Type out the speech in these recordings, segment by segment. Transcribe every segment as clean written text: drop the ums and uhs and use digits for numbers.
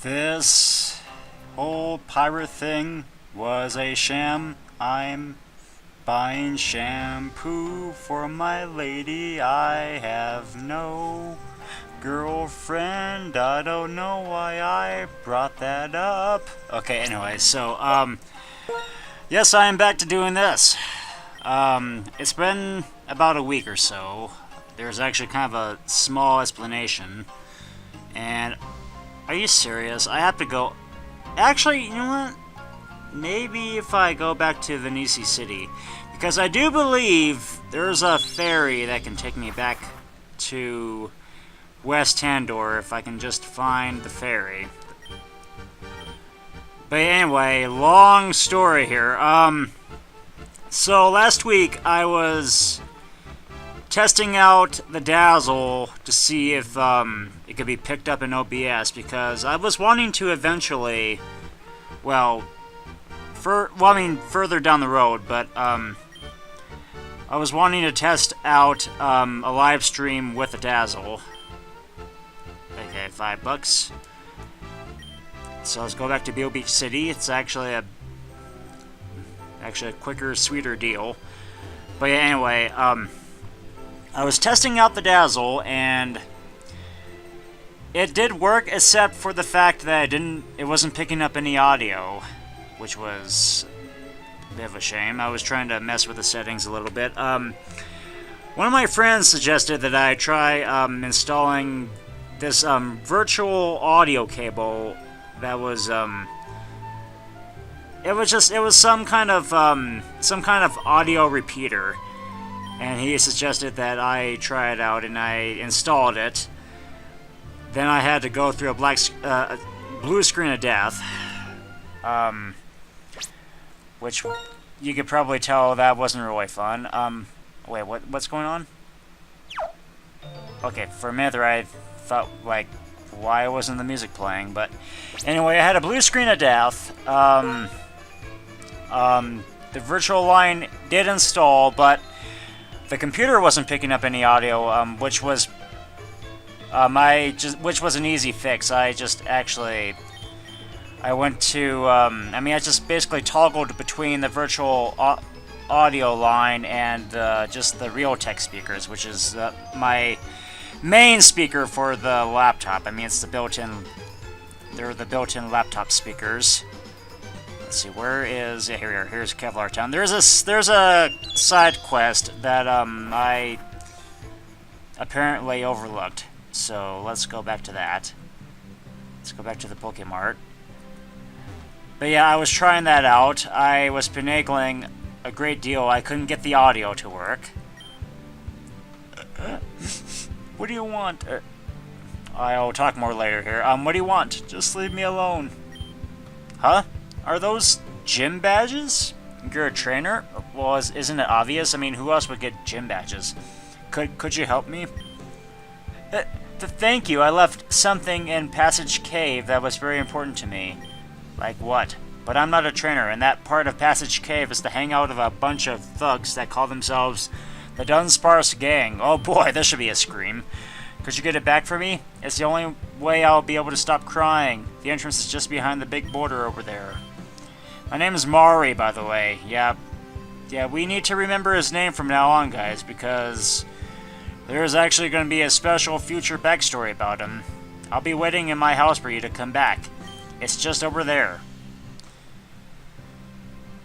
This whole pirate thing was a sham. I'm buying shampoo for my lady. I have no girlfriend. I don't know why I brought that up. Okay, anyway, so, yes, I am back to doing this. It's been about a week or so. There's actually kind of a small explanation. And, are you serious? I have to go... Actually, you know what? Maybe if I go back to Venice City. Because I do believe there's a ferry that can take me back to West Tandor if I can just find the ferry. But anyway, long story here. So last week I was testing out the Dazzle to see if it could be picked up in OBS because I was wanting to eventually, further down the road, but I was wanting to test out a live stream with the Dazzle. Okay, $5. So let's go back to Beale Beach City. It's actually a quicker, sweeter deal. But yeah, anyway, I was testing out the Dazzle, and it did work, except for the fact that it wasn't picking up any audio, which was a bit of a shame. I was trying to mess with the settings a little bit. One of my friends suggested that I try installing this virtual audio cable that was it was some kind of audio repeater. And he suggested that I try it out, and I installed it. Then I had to go through a blue screen of death, which you could probably tell that wasn't really fun. Wait, what's going on? Okay, for a minute there I thought, like, why wasn't the music playing? But anyway, I had a blue screen of death. The virtual line did install, but the computer wasn't picking up any audio, which was an easy fix. I just basically toggled between the virtual audio line and just the Realtek speakers, which is my main speaker for the laptop. I mean, it's they're the built-in laptop speakers. Let's see, where is... Yeah, here we are. Here's Kevlar Town. There's a side quest that I apparently overlooked. So let's go back to that. Let's go back to the Pokemart. But yeah, I was trying that out. I was finagling a great deal. I couldn't get the audio to work. What do you want? I'll talk more later here. What do you want? Just leave me alone. Huh? Are those gym badges? You're a trainer? Well, isn't it obvious? I mean, who else would get gym badges? Could you help me? Thank you. I left something in Passage Cave that was very important to me. Like what? But I'm not a trainer, and that part of Passage Cave is the hangout of a bunch of thugs that call themselves the Dunsparce Gang. Oh boy, this should be a scream. Could you get it back for me? It's the only way I'll be able to stop crying. The entrance is just behind the big border over there. My name is Mari, by the way. Yeah, we need to remember his name from now on, guys, because there's actually going to be a special future backstory about him. I'll be waiting in my house for you to come back. It's just over there.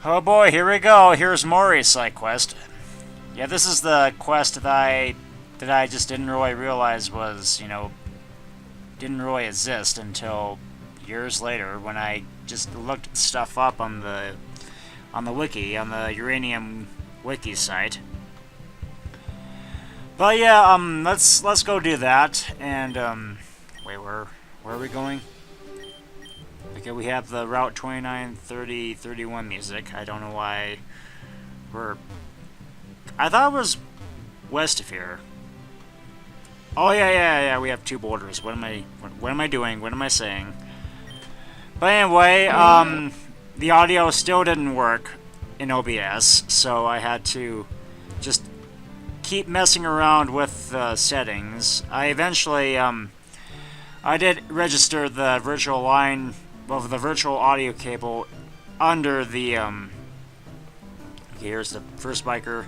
Oh boy, here we go. Here's Mari's side quest. Yeah, this is the quest that I just didn't really realize was, didn't really exist until years later when I just looked stuff up on the wiki, on the Uranium wiki site. But yeah, let's go do that. And wait, where are we going? Okay, we have the Route 29, 30, 31 music. I don't know why I thought it was west of here. Oh yeah, we have two borders. What am I doing? What am I saying? But anyway, the audio still didn't work in OBS, so I had to just keep messing around with the settings. I eventually I did register the virtual line of the virtual audio cable under the, okay, here's the first biker.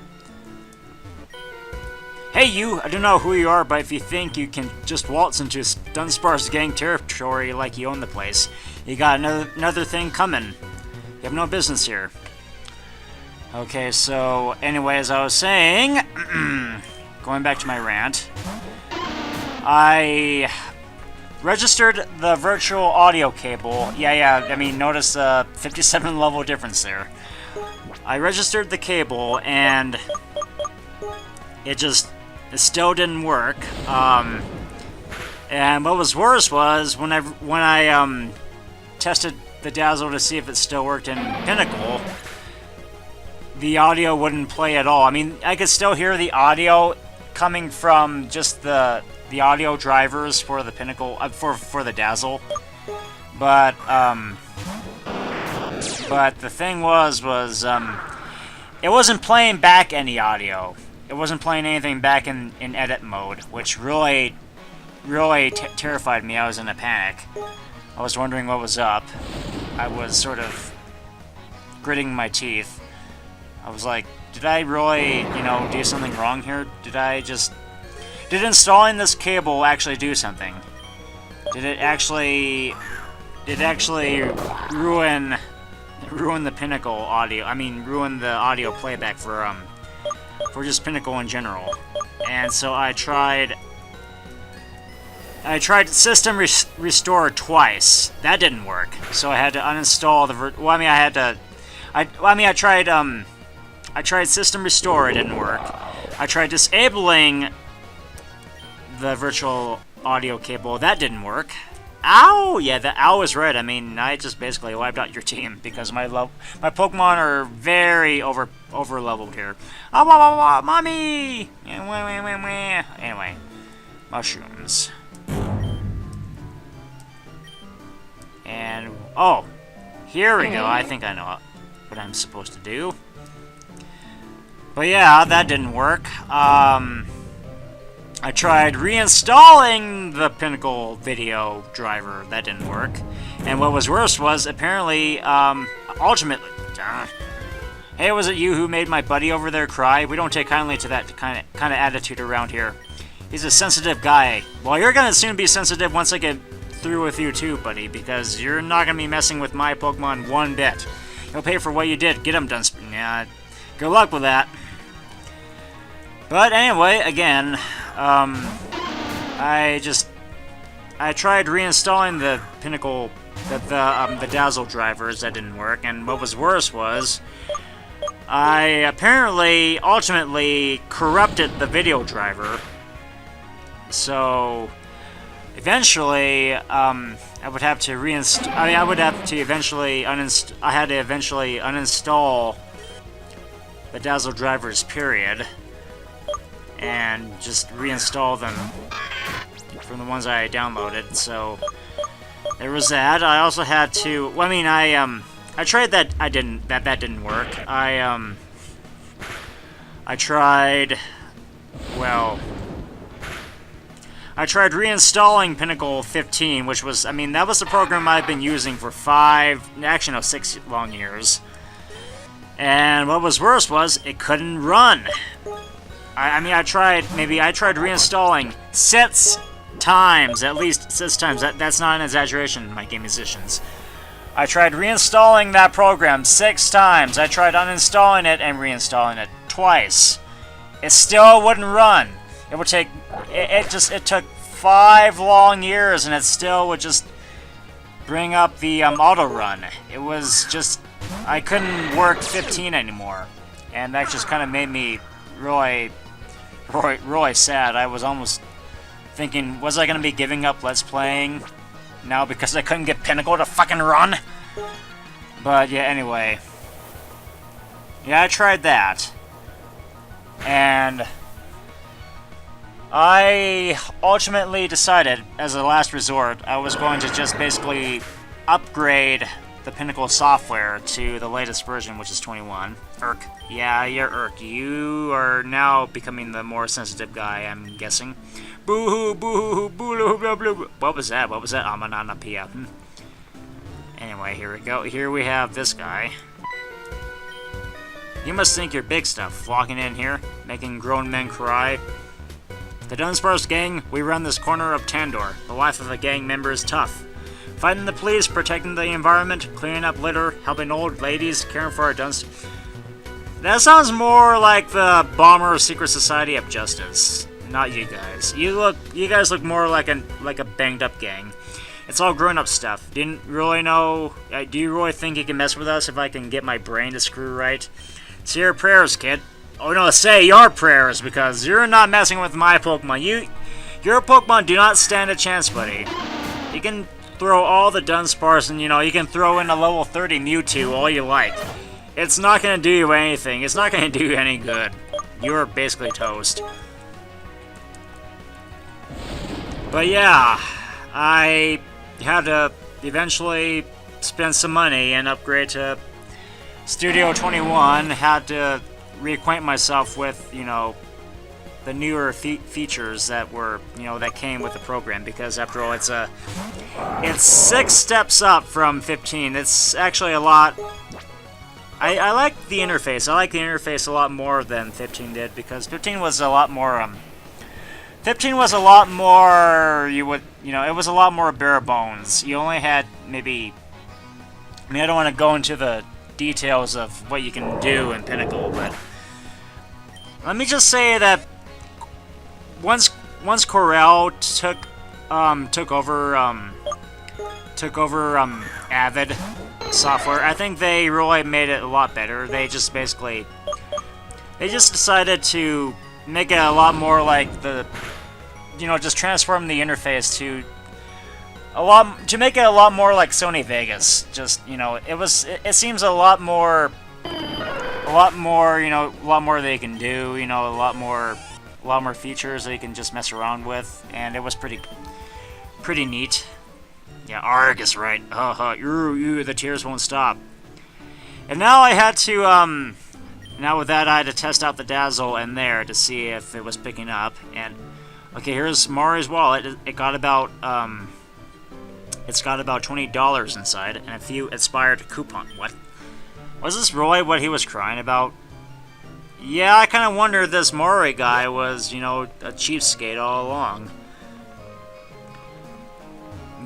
Hey you, I don't know who you are, but if you think you can just waltz into Dunsparce's gang territory like you own the place, you got another thing coming. You have no business here. Okay, so anyway, as I was saying, going back to my rant, I registered the virtual audio cable. Yeah, I mean, notice the 57 level difference there. I registered the cable, and it still didn't work. And what was worse was when I tested the Dazzle to see if it still worked in Pinnacle, the audio wouldn't play at all. I mean, I could still hear the audio coming from just the audio drivers for the Pinnacle, for the Dazzle, but the thing was it wasn't playing back any audio. It wasn't playing anything back in edit mode, which really terrified me. I was in a panic. I was wondering what was up. I was sort of gritting my teeth. I was like, did I really, do something wrong here? Did installing this cable actually do something? Did it actually ruin the Pinnacle audio? I mean, ruin the audio playback for just Pinnacle in general. And so I tried system restore twice. That didn't work. So I had to uninstall the I tried system restore, it didn't work. I tried disabling the virtual audio cable, that didn't work. Ow! Yeah, the ow is right. I mean, I just basically wiped out your team because my Pokemon are very over leveled here. Ah, mommy! Anyway, mushrooms. And oh, here we go. I think I know what I'm supposed to do. But yeah, that didn't work. I tried reinstalling the Pinnacle video driver. That didn't work. And what was worse was, apparently, ultimately... Hey, was it you who made my buddy over there cry? We don't take kindly to that kind of attitude around here. He's a sensitive guy. Well, you're gonna soon be sensitive once I get through with you too, buddy, because you're not gonna be messing with my Pokemon one bit. You'll pay for what you did. Get him, Dunsparce. Yeah, good luck with that. But anyway, again, I tried reinstalling the Pinnacle, the Dazzle drivers. That didn't work. And what was worse was, I apparently ultimately corrupted the video driver. So eventually, I would have to reinstall. I had to eventually uninstall the Dazzle drivers. Period. And just reinstall them from the ones I downloaded. So there was that. I also had to. Well, I mean, I tried that. That didn't work. I tried. Well, I tried reinstalling Pinnacle 15, which was. I mean, that was the program I've been using for 6 long years. And what was worse was it couldn't run. I tried reinstalling 6 times, at least 6 times. That's not an exaggeration, my game musicians. I tried reinstalling that program 6 times. I tried uninstalling it and reinstalling it twice. It still wouldn't run. It would take. It took 5 long years, and it still would just bring up the auto run. It was just I couldn't work 15 anymore, and that just kind of made me really sad. I was almost thinking, was I going to be giving up Let's Playing now because I couldn't get Pinnacle to fucking run? But yeah, anyway. Yeah, I tried that. And I ultimately decided, as a last resort, I was going to just basically upgrade the Pinnacle software to the latest version, which is 21. Irk. Yeah, you're Irk. You are now becoming the more sensitive guy, I'm guessing. Boo-hoo, boo-hoo, boo-hoo, boo-hoo. What was that? What was that? Amananapia. Anyway, here we go. Here we have this guy. You must think you're big stuff, walking in here, making grown men cry. The Dunsparce gang, we run this corner of Tandor. The life of a gang member is tough. Fighting the police, protecting the environment, cleaning up litter, helping old ladies, caring for our Dunst. That sounds more like the Bomber Secret Society of Justice. Not you guys. You guys look more like a banged up gang. It's all grown up stuff. Didn't really know. Do you really think you can mess with us if I can get my brain to screw right? Say your prayers, kid. Oh no, say your prayers, because you're not messing with my Pokemon. Your Pokemon do not stand a chance, buddy. You can throw all the Dunsparce and, you can throw in a level 30 Mewtwo all you like. It's not going to do you anything. It's not going to do you any good. You're basically toast. But yeah, I had to eventually spend some money and upgrade to Studio 21. Had to reacquaint myself with, the newer features that were, that came with the program, because after all, it's 6 steps up from 15. It's actually a lot. I like the interface. I like the interface a lot more than 15 did, because 15 was a lot more, 15 was a lot more, it was a lot more bare bones. You only had maybe, I don't want to go into the details of what you can do in Pinnacle, but let me just say that once Corel took over Avid software, I think they really made it a lot better. They just decided to make it a lot more like the, just transform the interface to make it a lot more like Sony Vegas. Just, it seems a lot more they can do, a lot more features that you can just mess around with, and it was pretty neat. Yeah, Argus, right? The tears won't stop. And now I had to, now with that I had to test out the Dazzle in there to see if it was picking up. And okay, here's Mari's wallet. It's got about $20 inside and a few expired coupon. What? Was this really what he was crying about? Yeah, I kind of wondered if this Mori guy was, a cheapskate all along.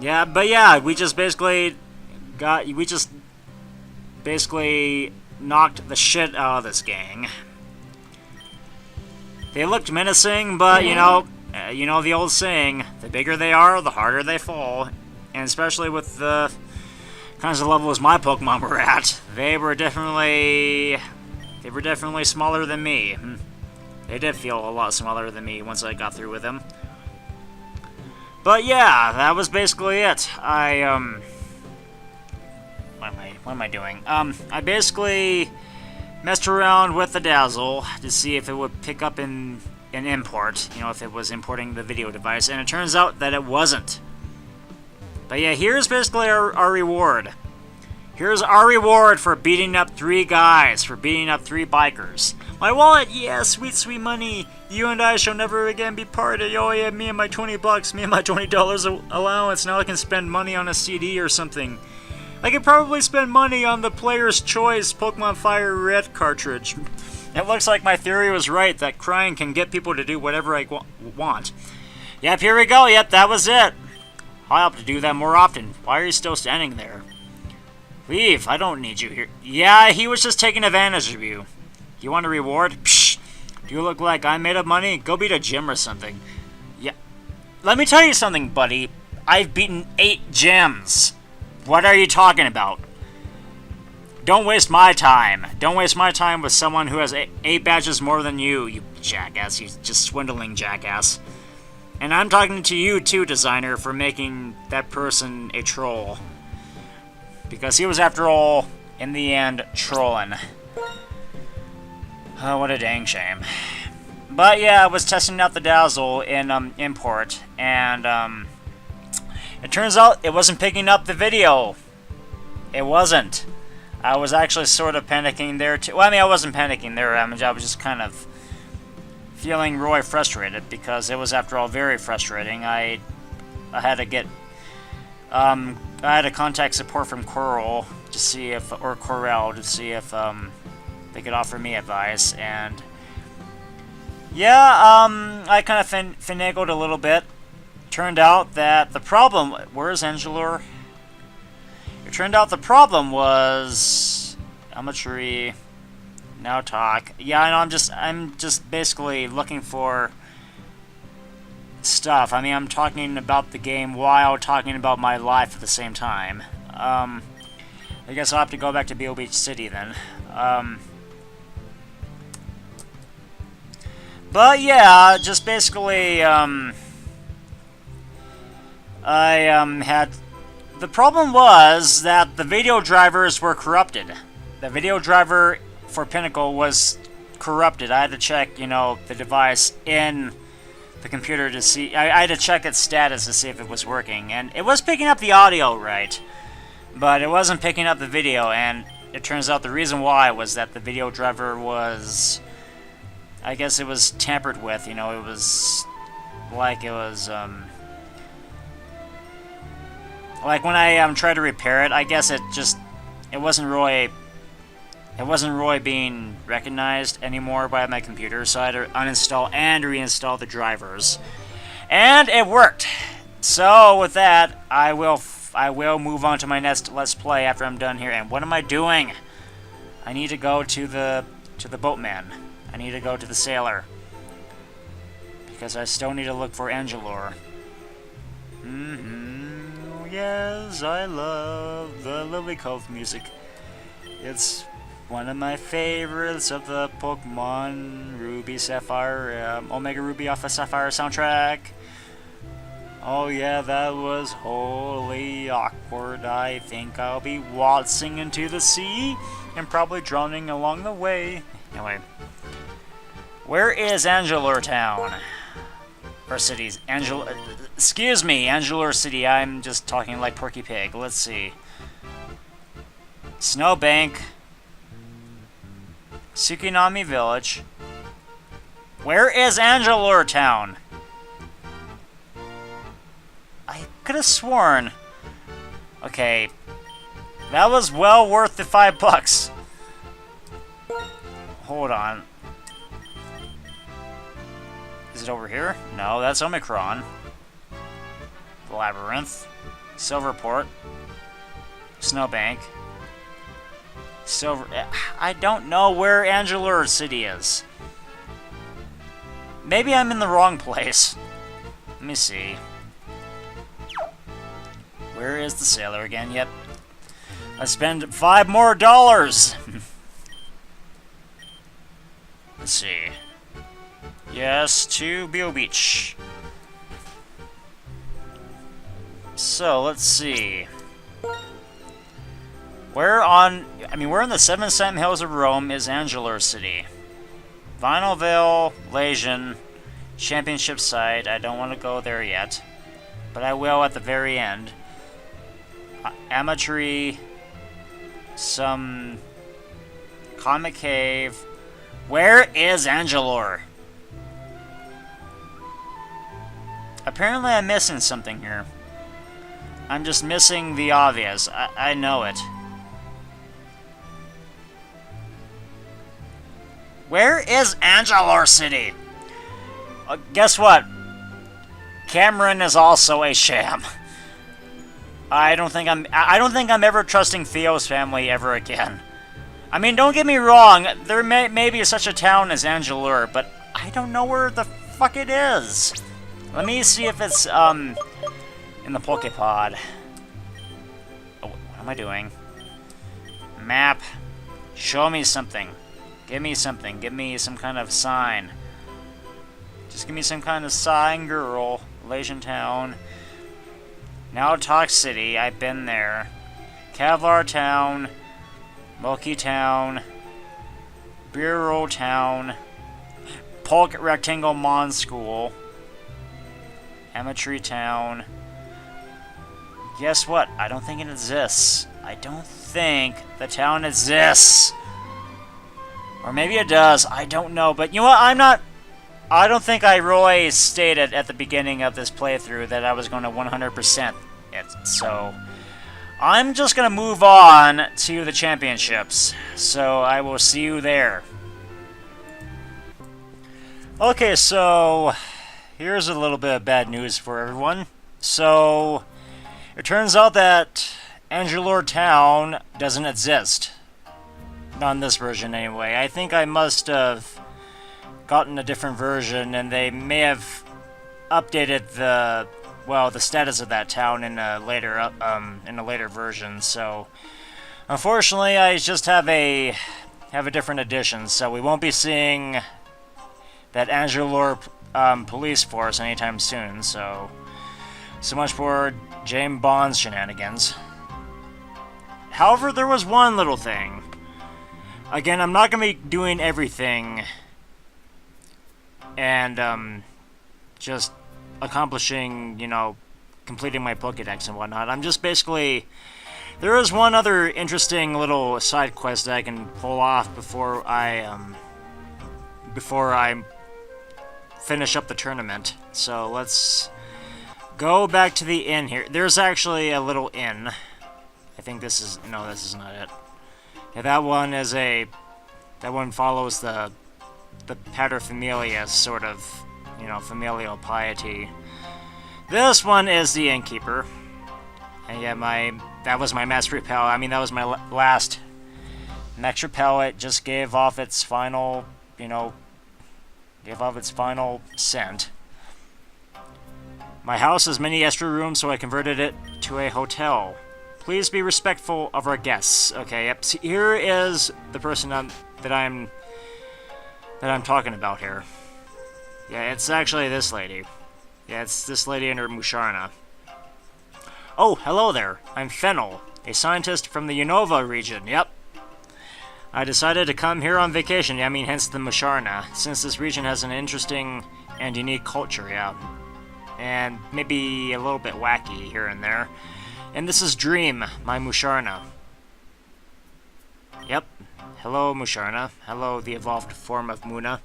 Yeah, but yeah, we just basically knocked the shit out of this gang. They looked menacing, but, the old saying, the bigger they are, the harder they fall. And especially with the kinds of levels my Pokemon were at, they were definitely smaller than me. They did feel a lot smaller than me once I got through with them. But yeah, that was basically it. What am I doing? I basically messed around with the Dazzle to see if it would pick up in an import, if it was importing the video device, and it turns out that it wasn't. But yeah, here's basically our reward. Here's our reward for beating up 3 guys, for beating up 3 bikers. My wallet, yeah, sweet, sweet money. You and I shall never again be parted. Oh yeah, me and my $20, me and my $20 allowance. Now I can spend money on a CD or something. I could probably spend money on the Player's Choice Pokemon Fire Red cartridge. It looks like my theory was right, that crying can get people to do whatever I want. Yep, here we go. Yep, that was it. I'll have to do that more often. Why are you still standing there? Leave, I don't need you here. Yeah, he was just taking advantage of you. You want a reward? Psh! Do you look like I'm made of money? Go beat a gym or something. Yeah. Let me tell you something, buddy. I've beaten 8 gyms. What are you talking about? Don't waste my time. Don't waste my time with someone who has 8 badges more than you, you jackass. You just swindling jackass. And I'm talking to you too, designer, for making that person a troll. Because he was, after all, in the end, trolling. Oh, what a dang shame. But yeah, I was testing out the Dazzle in import, and it turns out it wasn't picking up the video. It wasn't. I was actually sort of panicking there too. Well, I mean, I wasn't panicking there. I was just kind of feeling really frustrated because it was, after all, very frustrating. I had to get, I had to contact support from Coral to see if, or Corel to see if they could offer me advice, and yeah, I kind of finagled a little bit. Turned out that the problem, where's Angelor? It turned out the problem was Amatri. Now talk. Yeah, I know. I'm just basically looking for stuff. I mean, I'm talking about the game while talking about my life at the same time. I guess I'll have to go back to Beale Beach City then. But yeah, just basically, I had... The problem was that the video drivers were corrupted. The video driver for Pinnacle was corrupted. I had to check, you know, the device in the computer to see... I had to check its status to see if it was working. And it was picking up the audio right, but it wasn't picking up the video. And it turns out the reason why was that the video driver was... I guess it was tampered with, you know, it was like it was, like when I tried to repair it, I guess it wasn't really being recognized anymore by my computer, so I had to uninstall and reinstall the drivers. And it worked! So, with that, I will move on to my next Let's Play after I'm done here. And what am I doing? I need to go to the boatman. I need to go to the sailor. Because I still need to look for Angelor. Yes, I love the Lily Cove music. It's one of my favorites of the Pokemon Ruby Sapphire, Omega Ruby Alpha Sapphire soundtrack. Oh yeah, that was wholly awkward. I think I'll be waltzing into the sea and probably drowning along the way. Anyway. Where is Angelor Town? Or cities? Excuse me, Angelor City. I'm just talking like Porky Pig. Let's see. Snowbank. Tsukinami Village. Where is Angelor Town? I could have sworn. Okay. That was well worth the $5. Hold on. Is it over here? No, that's Omicron. Labyrinth. Silverport. Snowbank. I don't know where Angelor City is. Maybe I'm in the wrong place. Let me see. Where is the sailor again? Yep. I spend $5 more. Let's see. Yes, to Beale Beach. So, let's see. Where in the Seven Sam Hills of Rome is Angelor City? Vinylville, Legion, Championship site. I don't want to go there yet, but I will at the very end. Amatri, some Comic Cave. Where is Angelor? Apparently I'm missing something here. I'm just missing the obvious. I know it. Where is Angelor City? Guess what? Cameron is also a sham. I don't think I'm ever trusting Theo's family ever again. I mean, don't get me wrong, there may be such a town as Angelor, but I don't know where the fuck it is. Let me see if it's, in the Poképod. Oh, what am I doing? Map. Show me something. Give me something. Give me some kind of sign. Just give me some kind of sign, girl. Legion Town. Now Talk City. I've been there. Kevlar Town. Moki Town. Bureau Town. Polk Rectangle Mon School. Amatri Town. guess what? I don't think it exists. I don't think the town exists. Or maybe it does. I don't know. But you know what? I don't think I really stated at the beginning of this playthrough that I was going to 100% it. So I'm just going to move on to the championships. So I will see you there. Okay, so here's a little bit of bad news for everyone. So it turns out that Angelor Town doesn't exist. Not in this version anyway. I think I must have gotten a different version, and they may have updated the status of that town in a later version. So unfortunately, I just have a different edition, so we won't be seeing that Angelor police force anytime soon. So much for James Bond's shenanigans. However, there was one little thing. Again, I'm not going to be doing everything and just accomplishing, completing my Pokédex and whatnot. I'm just basically... There is one other interesting little side quest that I can pull off before I finish up the tournament. So let's go back to the inn here. There's actually a little inn. I think this is... No, this is not it. Yeah, that one follows the paterfamilias sort of, familial piety. This one is the innkeeper. And yeah, that was my max repel. I mean, that was my last max repel. It just gave off its final, scent. My house has many extra rooms, so I converted it to a hotel. Please be respectful of our guests. Okay, yep. See, here is the person that I'm talking about here. Yeah, it's actually this lady. Yeah, it's this lady and her Musharna. Oh, hello there. I'm Fennel, a scientist from the Unova region. Yep. I decided to come here on vacation. I mean, hence the Musharna, since this region has an interesting and unique culture. Yeah, and maybe a little bit wacky here and there. And this is Dream, my Musharna. Yep. Hello, Musharna. Hello, the evolved form of Muna.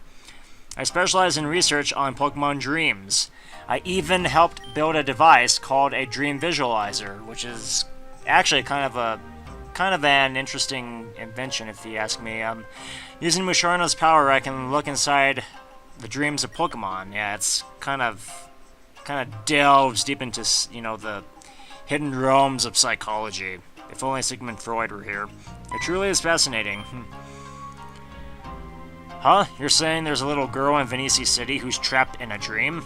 I specialize in research on Pokemon dreams. I even helped build a device called a Dream Visualizer, which is actually kind of an interesting invention, if you ask me. Using Musharna's power, I can look inside the dreams of Pokemon. Yeah, it's kind of delves deep into, the hidden realms of psychology. If only Sigmund Freud were here. It truly is fascinating. Huh? You're saying there's a little girl in Venice City who's trapped in a dream?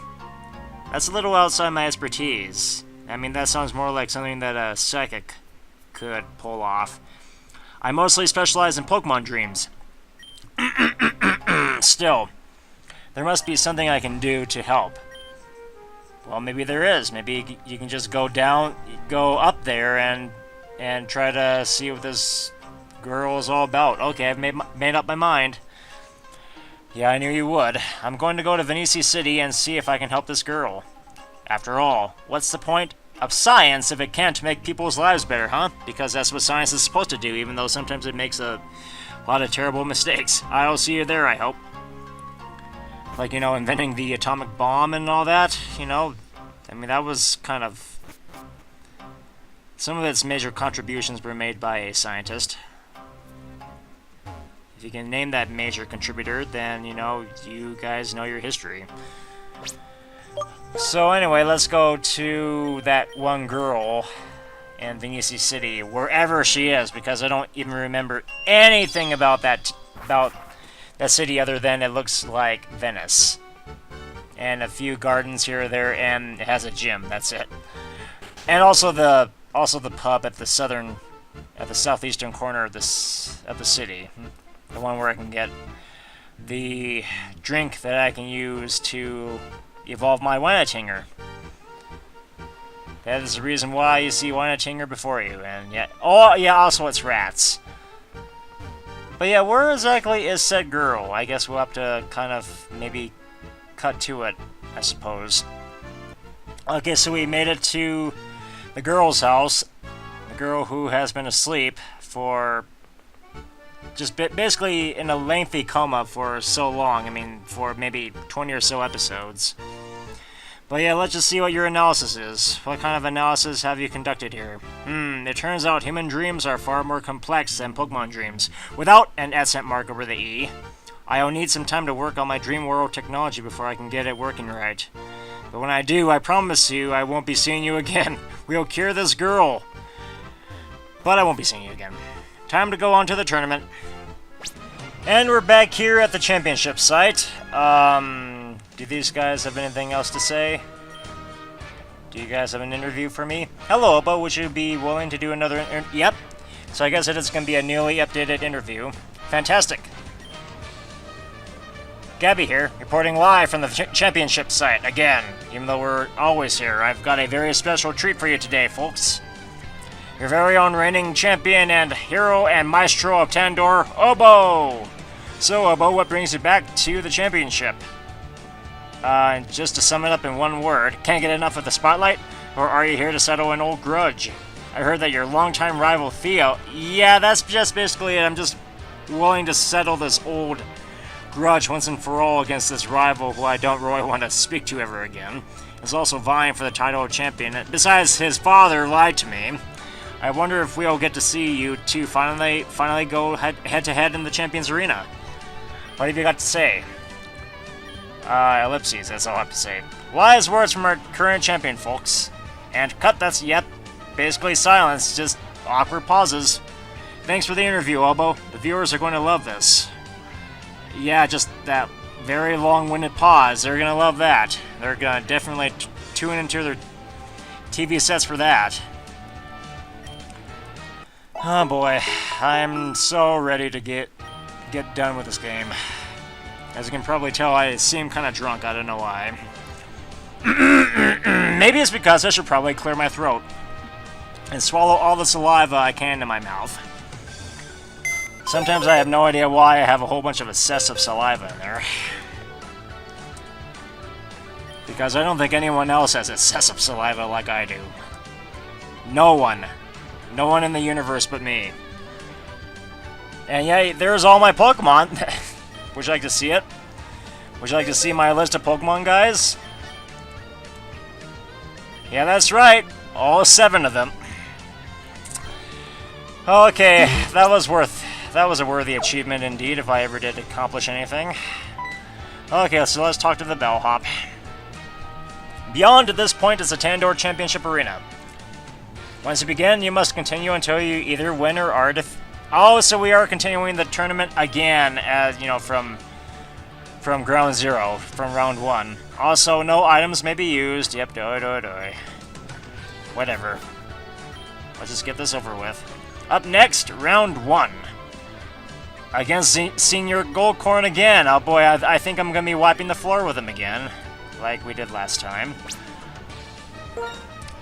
That's a little outside my expertise. I mean, that sounds more like something that a psychic could pull off. I mostly specialize in Pokemon dreams. Still, there must be something I can do to help. Well, maybe there is. Maybe you can just go up there and try to see what this girl is all about. Okay, I've made up my mind. Yeah, I knew you would. I'm going to go to Venice City and see if I can help this girl. After all, what's the point of science if it can't make people's lives better, huh? Because that's what science is supposed to do, even though sometimes it makes a lot of terrible mistakes. I'll see you there, I hope. Like, inventing the atomic bomb and all that, I mean, that was kind of... Some of its major contributions were made by a scientist. If you can name that major contributor, then, you guys know your history. So anyway, let's go to that one girl in Venice City, wherever she is, because I don't even remember anything about that city other than it looks like Venice. And a few gardens here or there, and it has a gym, that's it. And also the pub at the southeastern corner of the city. The one where I can get the drink that I can use to evolve my Wynatinger. That is the reason why you see Wynatinger before you, and yeah. Oh, yeah, also it's rats. But yeah, where exactly is said girl? I guess we'll have to kind of maybe cut to it, I suppose. Okay, so we made it to the girl's house. The girl who has been asleep for just basically in a lengthy coma for so long. I mean, for maybe 20 or so episodes. But yeah, let's just see what your analysis is. What kind of analysis have you conducted here? It turns out human dreams are far more complex than Pokemon dreams. Without an accent mark over the E, I'll need some time to work on my dream world technology before I can get it working right. But when I do, I promise you I won't be seeing you again. We'll cure this girl. But I won't be seeing you again. Time to go on to the tournament. And we're back here at the championship site. Do these guys have anything else to say? Do you guys have an interview for me? Hello, Obo, would you be willing to do another Yep. So I guess it is going to be a newly updated interview. Fantastic. Gabby here, reporting live from the championship site again. Even though we're always here, I've got a very special treat for you today, folks. Your very own reigning champion and hero and maestro of Tandor, Obo! So, Obo, what brings you back to the championship? Just to sum it up in one word, can't get enough of the spotlight? Or are you here to settle an old grudge? I heard that your longtime rival Theo... Yeah, that's just basically it. I'm just willing to settle this old grudge once and for all against this rival who I don't really want to speak to ever again. Is also vying for the title of champion. Besides, his father lied to me. I wonder if we'll get to see you two finally go head-to-head in the Champions Arena. What have you got to say? Ellipses, that's all I have to say. Wise words from our current champion, folks. And cut, that's, yep, basically silence, just awkward pauses. Thanks for the interview, Obo. The viewers are going to love this. Yeah, just that very long-winded pause. They're going to love that. They're going to definitely tune into their TV sets for that. Oh boy, I'm so ready to get done with this game. As you can probably tell, I seem kind of drunk. I don't know why. Maybe it's because I should probably clear my throat and swallow all the saliva I can in my mouth. Sometimes I have no idea why I have a whole bunch of excessive saliva in there. Because I don't think anyone else has excessive saliva like I do. No one. No one in the universe but me. And yeah, there's all my Pokemon. Would you like to see it? Would you like to see my list of Pokemon, guys? Yeah, that's right. All 7 of them. Okay, that was a worthy achievement indeed, if I ever did accomplish anything. Okay, so let's talk to the bellhop. Beyond at this point is the Tandor Championship Arena. Once you begin, you must continue until you either win or are Oh, so we are continuing the tournament again, as you know, from ground zero, from round 1. Also, no items may be used. Yep, whatever. Let's just get this over with. Up next, round 1. Against Senior Goldcorn again. Oh boy, I think I'm gonna be wiping the floor with him again, like we did last time.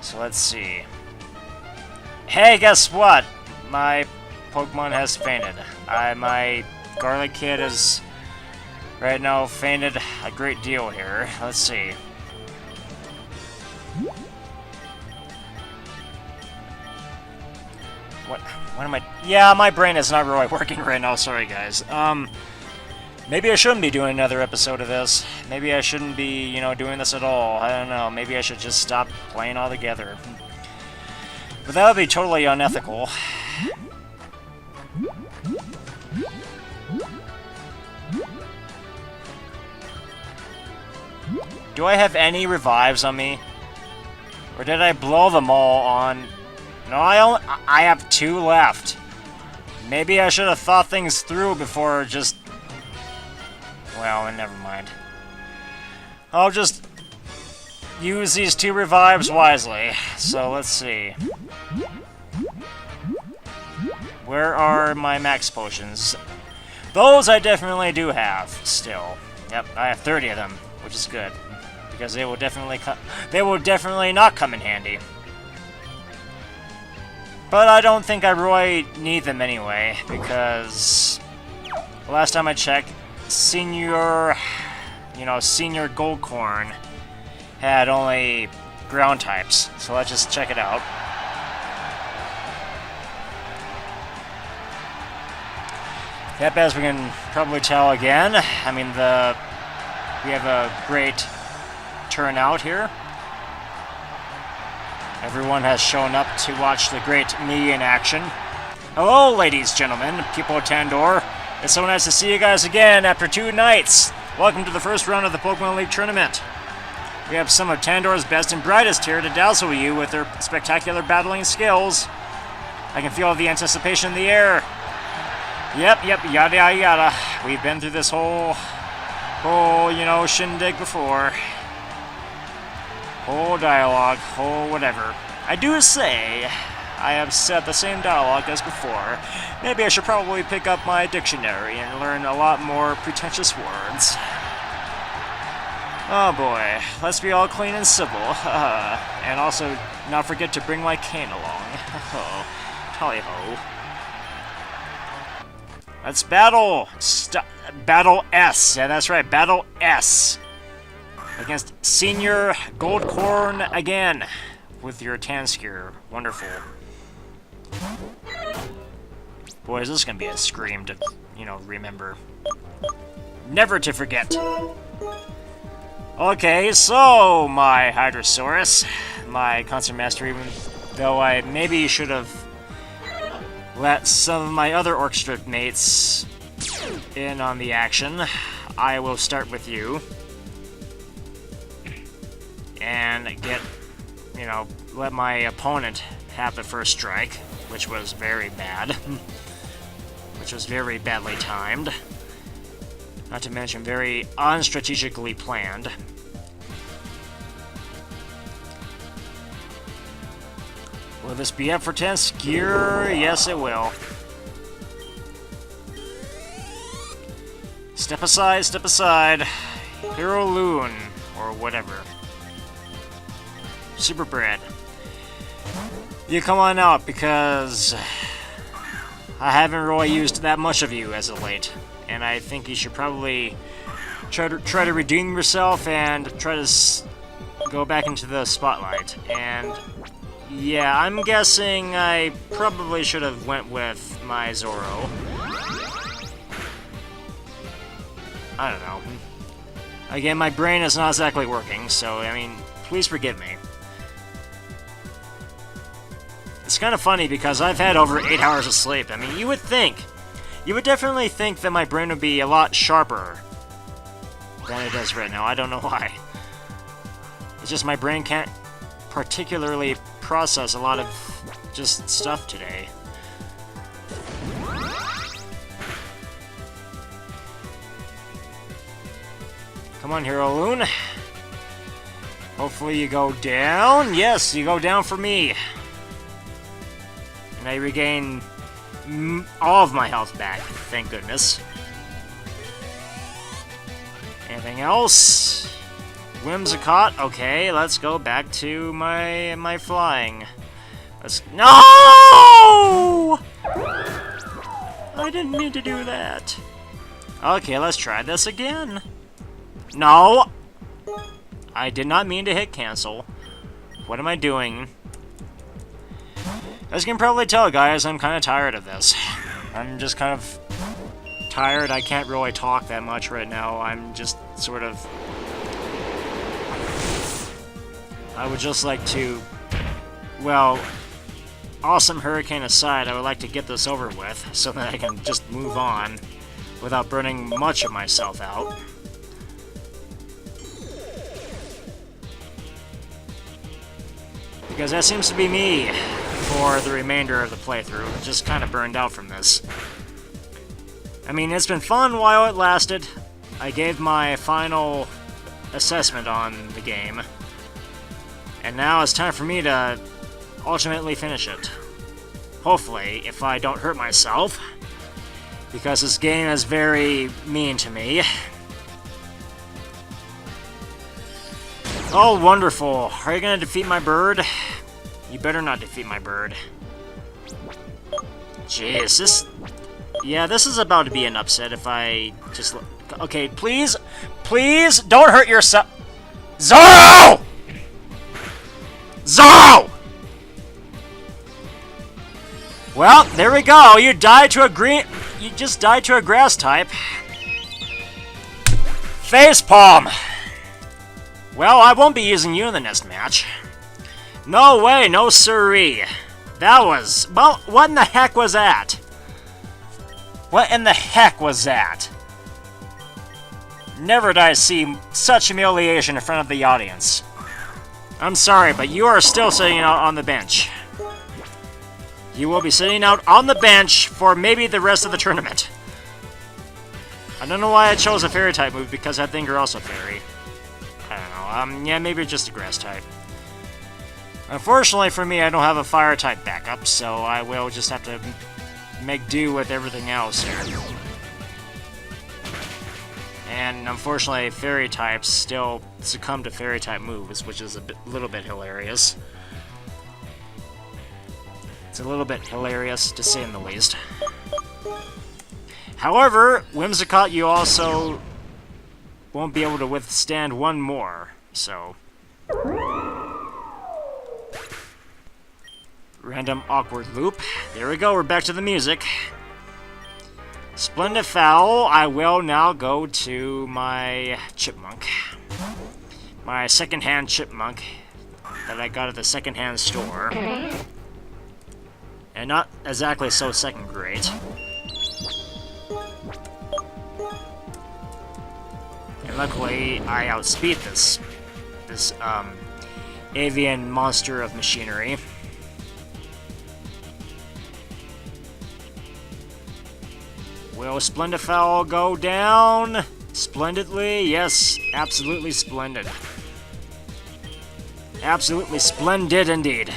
So let's see. Hey, guess what? My Pokemon has fainted. My Garlic Kid is right now fainted a great deal here. Let's see. What am I... Yeah, my brain is not really working right now. Sorry, guys. Maybe I shouldn't be doing another episode of this. Maybe I shouldn't be, you know, doing this at all. I don't know. Maybe I should just stop playing altogether. But that would be totally unethical. Do I have any revives on me? Or did I blow them all on... No, I have 2 left. Maybe I should have thought things through before just... Well, never mind. I'll just use these 2 revives wisely. So, let's see. Where are my max potions? Those I definitely do have, still. Yep, I have 30 of them, which is good. Because they will definitely not come in handy. But I don't think I really need them anyway, because last time I checked, Senior Goldcorn had only ground types. So let's just check it out. Yep, as we can probably tell again, I mean, we have a great turnout here. Everyone has shown up to watch the great me in action. Hello, ladies, gentlemen, people of Tandor. It's so nice to see you guys again after 2 nights. Welcome to the first round of the Pokemon League tournament. We have some of Tandor's best and brightest here to dazzle you with their spectacular battling skills. I can feel the anticipation in the air. Yep, yada yada yada. We've been through this whole, shindig before. Whole dialogue, whole whatever. I do say, I have said the same dialogue as before. Maybe I should probably pick up my dictionary and learn a lot more pretentious words. Oh boy, let's be all clean and civil. And also, not forget to bring my cane along. Tally-ho. Let's battle! Battle S. Yeah, that's right, Battle S. Against Senior Goldcorn again. With your Tanskier. Wonderful. Boy, is this gonna be a scream to, remember. Never to forget. Okay, so, my Hydrosaurus. My Concert Master, even though I maybe should have let some of my other Orchestra mates in on the action. I will start with you. And let my opponent have the first strike, which was very bad. Which was very badly timed. Not to mention very unstrategically planned. Will this be up for Tanskier? Yes, it will. Step aside, step aside. Hero Loon, or whatever. Super Bread. You come on out, because I haven't really used that much of you as of late. And I think you should probably try to redeem yourself and try to go back into the spotlight. And yeah, I'm guessing I probably should have went with my Zoro. I don't know. Again, my brain is not exactly working, so, I mean, please forgive me. It's kind of funny because I've had over 8 hours of sleep. I mean, you would definitely think that my brain would be a lot sharper than it is right now. I don't know why. It's just my brain can't particularly process a lot of just stuff today. Come on, Hero Loon. Hopefully you go down. Yes, you go down for me. And I regain all of my health back, thank goodness. Anything else? Whimsicott. Okay, let's go back to my flying. No! I didn't mean to do that. Okay, let's try this again. No! I did not mean to hit cancel. What am I doing? As you can probably tell, guys, I'm kind of tired of this. I'm just kind of tired. I can't really talk that much right now. I'm just sort of... I would just like to... Well, awesome hurricane aside, I would like to get this over with so that I can just move on without burning much of myself out. Because that seems to be me for the remainder of the playthrough. Just kind of burned out from this. I mean, it's been fun while it lasted. I gave my final assessment on the game. And now it's time for me to ultimately finish it. Hopefully, if I don't hurt myself. Because this game is very mean to me. Oh, wonderful. Are you gonna defeat my bird? You better not defeat my bird. Jeez, this... Yeah, this is about to be an upset if I just... Okay, please, please, don't hurt yourself. Zoro! Zoro! Well, there we go. You died to a green... you just died to a grass type. Facepalm! Well, I won't be using you in the next match. No way, no siree. That was... Well, what in the heck was that? What in the heck was that? Never did I see such humiliation in front of the audience. I'm sorry, but you are still sitting out on the bench. You will be sitting out on the bench for maybe the rest of the tournament. I don't know why I chose a fairy type move, because I think you're also fairy. I don't know, yeah, maybe just a grass type. Unfortunately for me, I don't have a fire type backup, so I will just have to make do with everything else here. And unfortunately, fairy types still succumb to fairy type moves, which is a little bit hilarious. It's a little bit hilarious, to say in the least. However, Whimsicott, you also won't be able to withstand one more, so... Random awkward loop. There we go, we're back to the music. Splendid Fowl, I will now go to my chipmunk. My secondhand chipmunk that I got at the secondhand store. And not exactly so second grade. And luckily, I outspeed this avian monster of machinery. Will Splendifowl go down? Splendidly? Yes, absolutely splendid. Absolutely splendid indeed.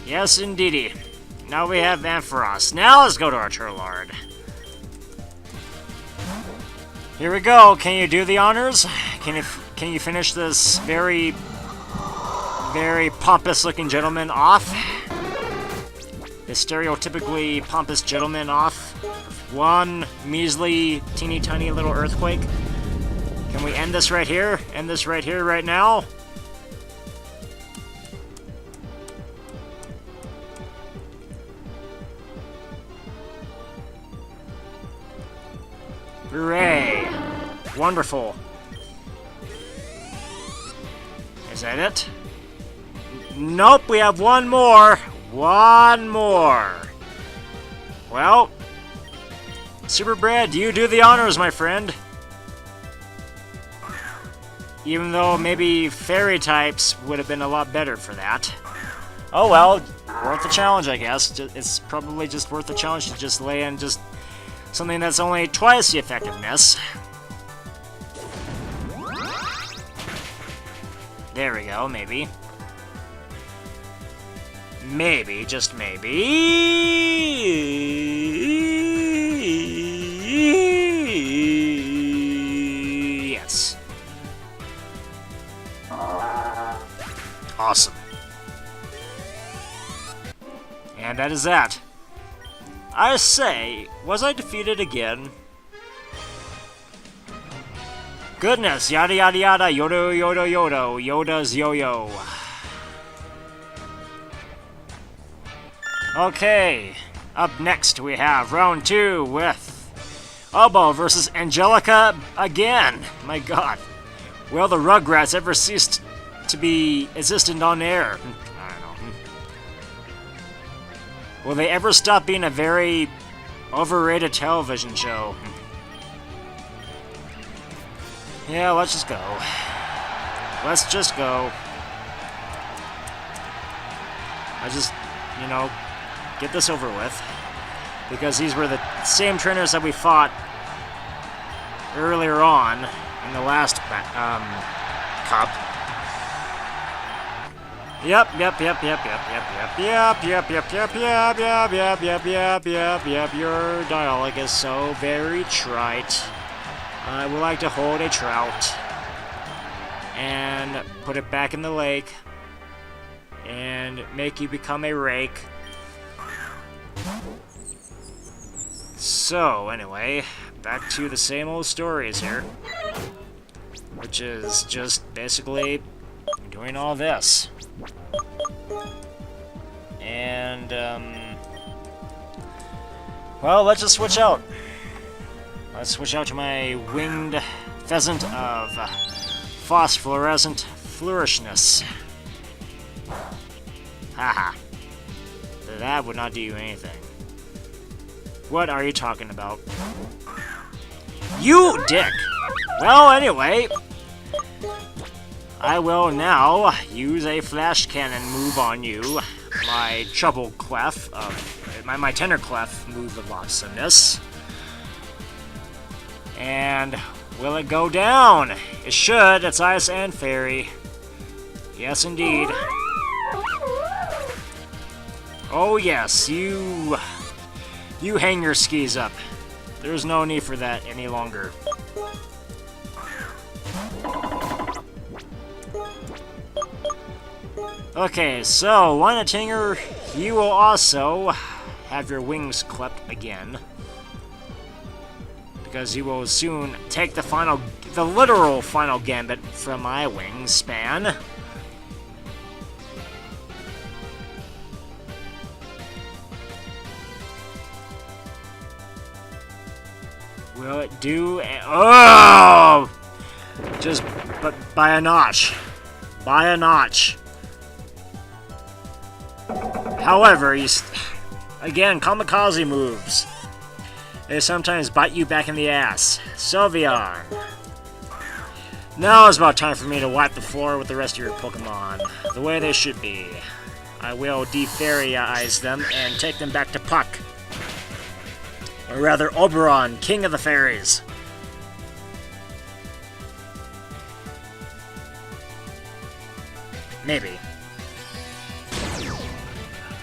Yes, indeedy. Now we have Ampharos. Now let's go to our Turlard. Here we go. Can you do the honors? Can you finish this very pompous-looking gentleman off? The stereotypically pompous gentleman off. One measly, teeny tiny little earthquake. Can we end this right here? End this right here, right now? Hooray! Wonderful. Is that it? Nope, we have one more. One more. Well, Super Brad, you do the honors, my friend. Even though maybe fairy types would have been a lot better for that. Oh well, worth the challenge, I guess. It's probably just worth the challenge to just lay in just something that's only twice the effectiveness. There we go, maybe. Maybe, just maybe. Yes. Awesome. And that is that. I say, was I defeated again? Goodness, yada yada yada, yodo yodo yodo, Yoda's yo-yo. Okay, up next we have round 2 with Oboe versus Angelica again. My god. Will the Rugrats ever cease to be existent on air? I don't know. Will they ever stop being a very overrated television show? Yeah, let's just go. Let's just go. I just, you know, get this over with. Because these were the same trainers that we fought earlier on in the last cup. Yep, your dialogue is so very trite. I would like to hold a trout and put it back in the lake and make you become a rake. So, anyway, back to the same old stories here, which is just basically doing all this. And, Well, let's just switch out. Let's switch out to my winged pheasant of phosphorescent flourishness. Haha. That would not do you anything. What are you talking about? You dick! Well, anyway, I will now use a flash cannon move on you. My treble clef of my tenor clef move of awesomeness. And will it go down? It should. It's ice and fairy. Yes, indeed. Oh yes, you hang your skis up. There's no need for that any longer. Okay, so Linetinger, you will also have your wings clipped again. Because you will soon take the literal final gambit from my wingspan. Will it do? Oh! Just but by a notch. By a notch. However, again, kamikaze moves. They sometimes bite you back in the ass. Sylveon. Now it's about time for me to wipe the floor with the rest of your Pokemon. The way they should be. I will defairy-ize them and take them back to Puck. Or rather, Oberon, King of the Fairies. Maybe.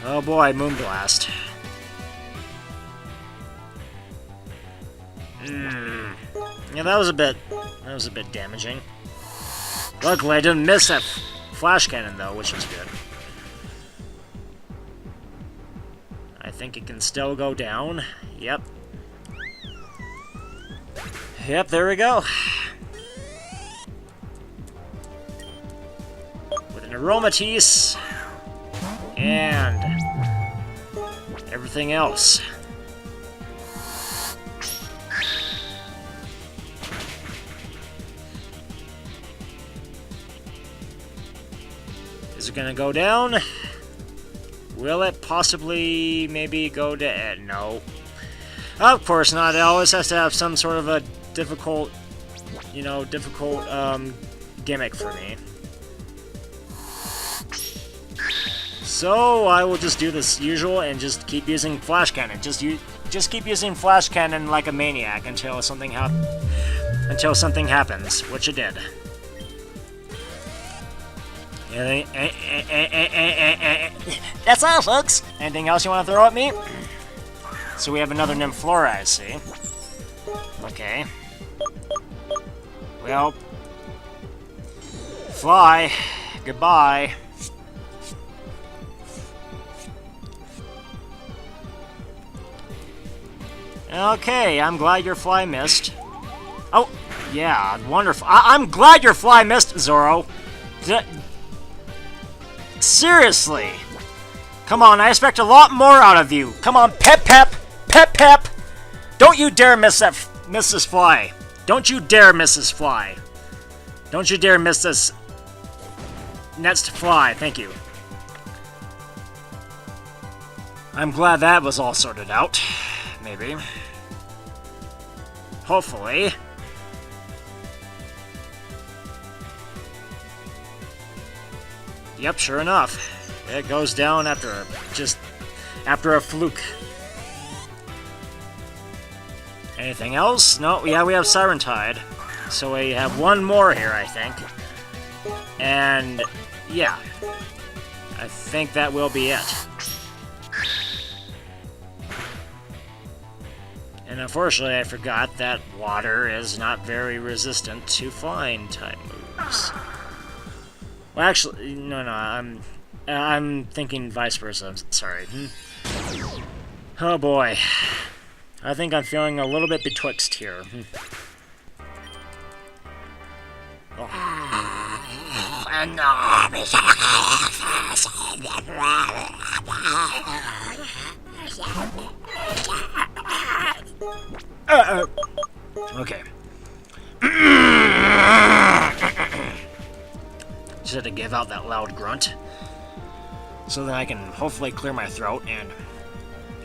Oh boy, Moonblast. Yeah, that was a bit damaging. Luckily, I didn't miss that flash cannon though, which was good. I think it can still go down. Yep. Yep, there we go. With an Aromatisse and everything else. Is it gonna go down? Will it possibly maybe go to... no. Of course not. It always has to have some sort of a difficult, gimmick for me. So I will just do this usual and just keep using Flash Cannon. Just keep using Flash Cannon like a maniac until something happens, which it did. That's all, folks. Anything else you want to throw at me? So we have another Nymphflora, I see. Okay. Well, fly. Goodbye. Okay, I'm glad your fly missed. Oh, yeah, wonderful. I'm glad your fly missed, Zoro. Seriously. Come on, I expect a lot more out of you. Come on, pep pep, pep pep. Don't you dare miss this fly. Don't you dare miss this fly. Don't you dare miss this next fly. Thank you. I'm glad that was all sorted out. Maybe. Hopefully. Yep, sure enough. It goes down after a fluke. Anything else? No, yeah, we have Siren Tide. So we have one more here, I think. And yeah. I think that will be it. And unfortunately, I forgot that water is not very resistant to flying type moves. Well, actually, no, I'm thinking vice versa. I'm sorry. Oh boy, I think I'm feeling a little bit betwixt here. Okay. Just had to give out that loud grunt. So then I can hopefully clear my throat and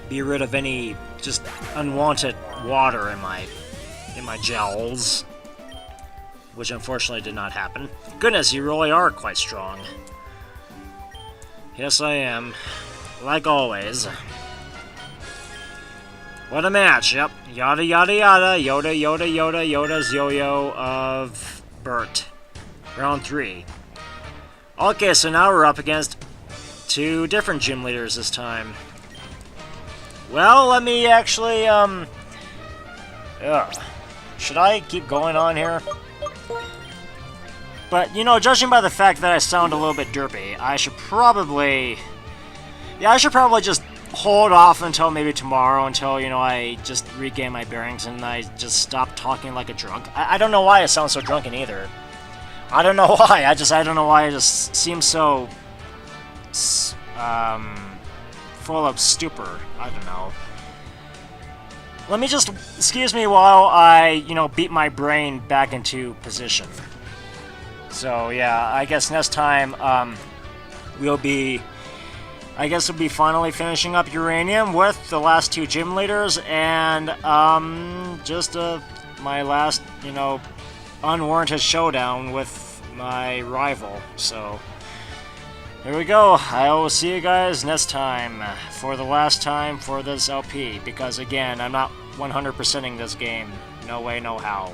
be rid of any just unwanted water in my jowls. Which unfortunately did not happen. Goodness, you really are quite strong. Yes, I am. Like always. What a match, yep. Yada yada yada, Yoda, Yoda, Yoda, Yoda's yo-yo of Bert. Round 3. Okay, so now we're up against 2 different gym leaders this time. Well, let me actually, should I keep going on here? But, you know, judging by the fact that I sound a little bit derpy, I should probably just hold off until maybe tomorrow, until, you know, I just regain my bearings and I just stop talking like a drunk. I don't know why I sound so drunken either. I don't know why. I don't know why I just seem so full of stupor. I don't know. Let me just, excuse me while I, you know, beat my brain back into position. So yeah, I guess next time we'll be finally finishing up Uranium with the last 2 gym leaders and just my last, you know, unwarranted showdown with my rival. So here we go. I will see you guys next time for the last time for this LP, because again, I'm not 100%ing this game. No way, no how.